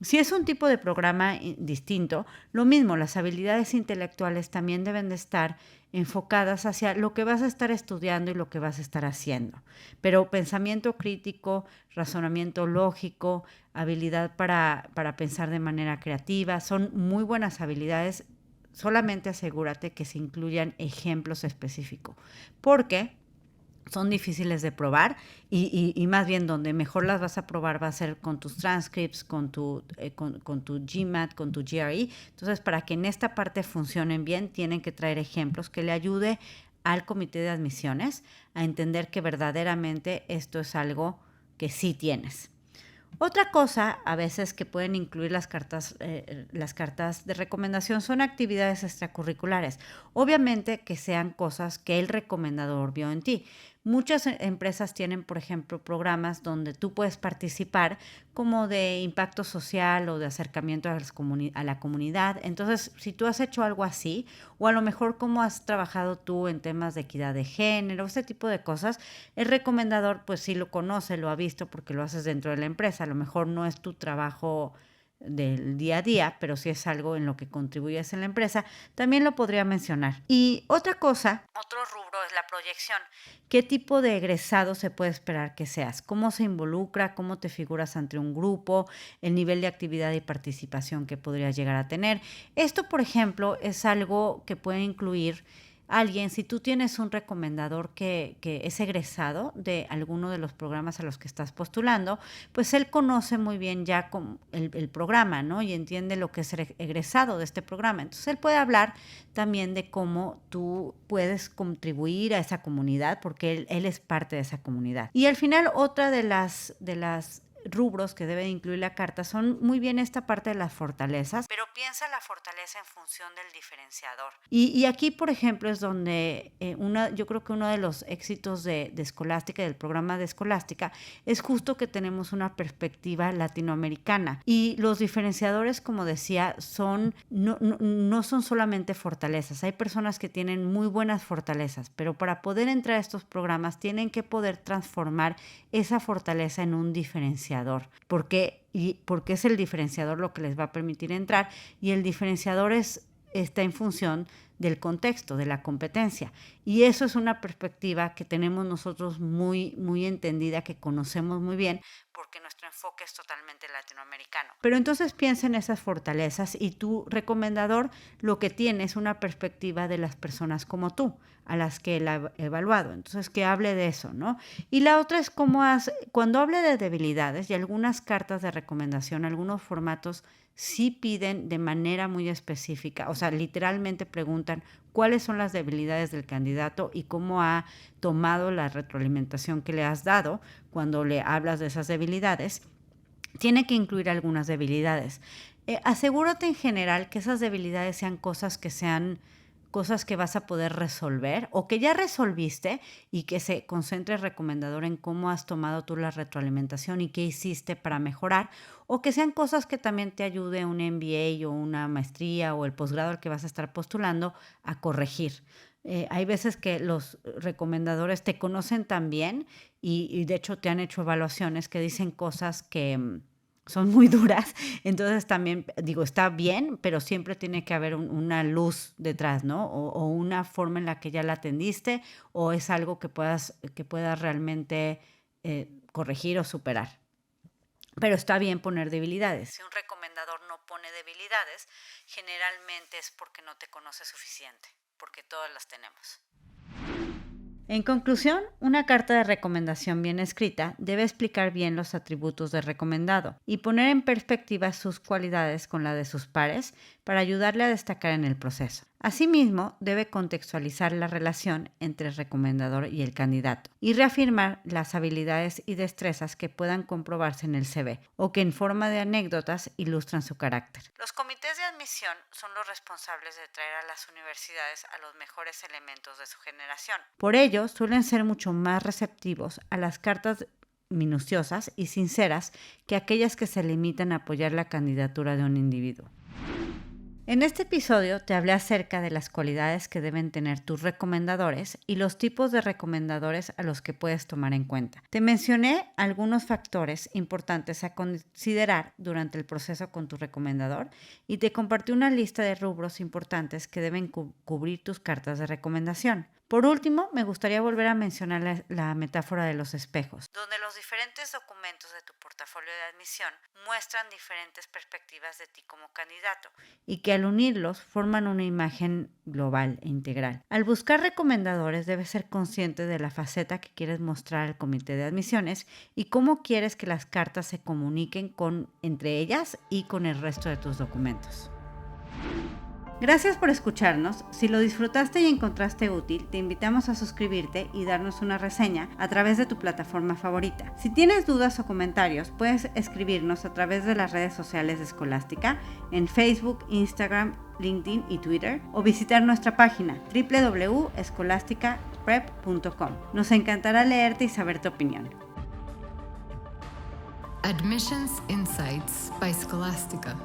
Si es un tipo de programa distinto, lo mismo, las habilidades intelectuales también deben de estar enfocadas hacia lo que vas a estar estudiando y lo que vas a estar haciendo. Pero pensamiento crítico, razonamiento lógico, habilidad para pensar de manera creativa, son muy buenas habilidades. Solamente asegúrate que se incluyan ejemplos específicos, porque son difíciles de probar y más bien donde mejor las vas a probar va a ser con tus transcripts, con tu GMAT, con tu GRE. Entonces, para que en esta parte funcionen bien, tienen que traer ejemplos que le ayude al comité de admisiones a entender que verdaderamente esto es algo que sí tienes. Otra cosa a veces que pueden incluir las cartas de recomendación son actividades extracurriculares. Obviamente que sean cosas que el recomendador vio en ti. Muchas empresas tienen, por ejemplo, programas donde tú puedes participar como de impacto social o de acercamiento a la comunidad. Entonces, si tú has hecho algo así, o a lo mejor como has trabajado tú en temas de equidad de género, ese tipo de cosas, el recomendador pues sí lo conoce, lo ha visto porque lo haces dentro de la empresa. A lo mejor no es tu trabajo del día a día, pero si es algo en lo que contribuyes en la empresa, también lo podría mencionar. Y otra cosa, otro rubro es la proyección. ¿Qué tipo de egresado se puede esperar que seas? ¿Cómo se involucra? ¿Cómo te figuras ante un grupo? El nivel de actividad y participación que podrías llegar a tener. Esto, por ejemplo, es algo que puede incluir alguien, si tú tienes un recomendador que es egresado de alguno de los programas a los que estás postulando, pues él conoce muy bien ya el programa, ¿no? Y entiende lo que es egresado de este programa. Entonces, él puede hablar también de cómo tú puedes contribuir a esa comunidad, porque él es parte de esa comunidad. Y al final, otra de las rubros que debe incluir la carta son muy bien esta parte de las fortalezas, pero piensa la fortaleza en función del diferenciador. Y aquí, por ejemplo, es donde yo creo que uno de los éxitos de Escolástica, del programa de Escolástica, es justo que tenemos una perspectiva latinoamericana. Y los diferenciadores, como decía, no son solamente fortalezas. Hay personas que tienen muy buenas fortalezas, pero para poder entrar a estos programas tienen que poder transformar esa fortaleza en un diferenciador. Porque es el diferenciador lo que les va a permitir entrar, y el diferenciador está en función del contexto, de la competencia. Y eso es una perspectiva que tenemos nosotros muy, muy entendida, que conocemos muy bien, porque nuestro enfoque es totalmente latinoamericano. Pero entonces piensa en esas fortalezas, y tu recomendador lo que tiene es una perspectiva de las personas como tú, a las que él ha evaluado. Entonces, que hable de eso, ¿no? Y la otra es cuando hable de debilidades, y algunas cartas de recomendación, algunos formatos sí piden de manera muy específica, o sea, literalmente preguntan cuáles son las debilidades del candidato y cómo ha tomado la retroalimentación que le has dado cuando le hablas de esas debilidades. Tiene que incluir algunas debilidades. Asegúrate en general que esas debilidades sean cosas que vas a poder resolver o que ya resolviste, y que se concentre el recomendador en cómo has tomado tú la retroalimentación y qué hiciste para mejorar, o que sean cosas que también te ayude un MBA o una maestría o el posgrado al que vas a estar postulando a corregir. Hay veces que los recomendadores te conocen tan bien y de hecho te han hecho evaluaciones que dicen cosas que son muy duras. Entonces también digo, está bien, pero siempre tiene que haber una luz detrás, ¿no? O una forma en la que ya la atendiste, o es algo que puedas realmente corregir o superar. Pero está bien poner debilidades. Si un recomendador no pone debilidades, generalmente es porque no te conoce suficiente, porque todas las tenemos. En conclusión, una carta de recomendación bien escrita debe explicar bien los atributos del recomendado y poner en perspectiva sus cualidades con la de sus pares para ayudarle a destacar en el proceso. Asimismo, debe contextualizar la relación entre el recomendador y el candidato y reafirmar las habilidades y destrezas que puedan comprobarse en el CV o que en forma de anécdotas ilustran su carácter. Los comités de admisión son los responsables de traer a las universidades a los mejores elementos de su generación. Por ello, suelen ser mucho más receptivos a las cartas minuciosas y sinceras que aquellas que se limitan a apoyar la candidatura de un individuo. En este episodio te hablé acerca de las cualidades que deben tener tus recomendadores y los tipos de recomendadores a los que puedes tomar en cuenta. Te mencioné algunos factores importantes a considerar durante el proceso con tu recomendador y te compartí una lista de rubros importantes que deben cubrir tus cartas de recomendación. Por último, me gustaría volver a mencionar la metáfora de los espejos, donde los diferentes documentos de tu portafolio de admisión muestran diferentes perspectivas de ti como candidato y que al unirlos forman una imagen global e integral. Al buscar recomendadores debes ser consciente de la faceta que quieres mostrar al comité de admisiones y cómo quieres que las cartas se comuniquen entre ellas y con el resto de tus documentos. Gracias por escucharnos. Si lo disfrutaste y encontraste útil, te invitamos a suscribirte y darnos una reseña a través de tu plataforma favorita. Si tienes dudas o comentarios, puedes escribirnos a través de las redes sociales de Escolástica, en Facebook, Instagram, LinkedIn y Twitter, o visitar nuestra página www.escolasticaprep.com. Nos encantará leerte y saber tu opinión. Admissions Insights by Scholastica.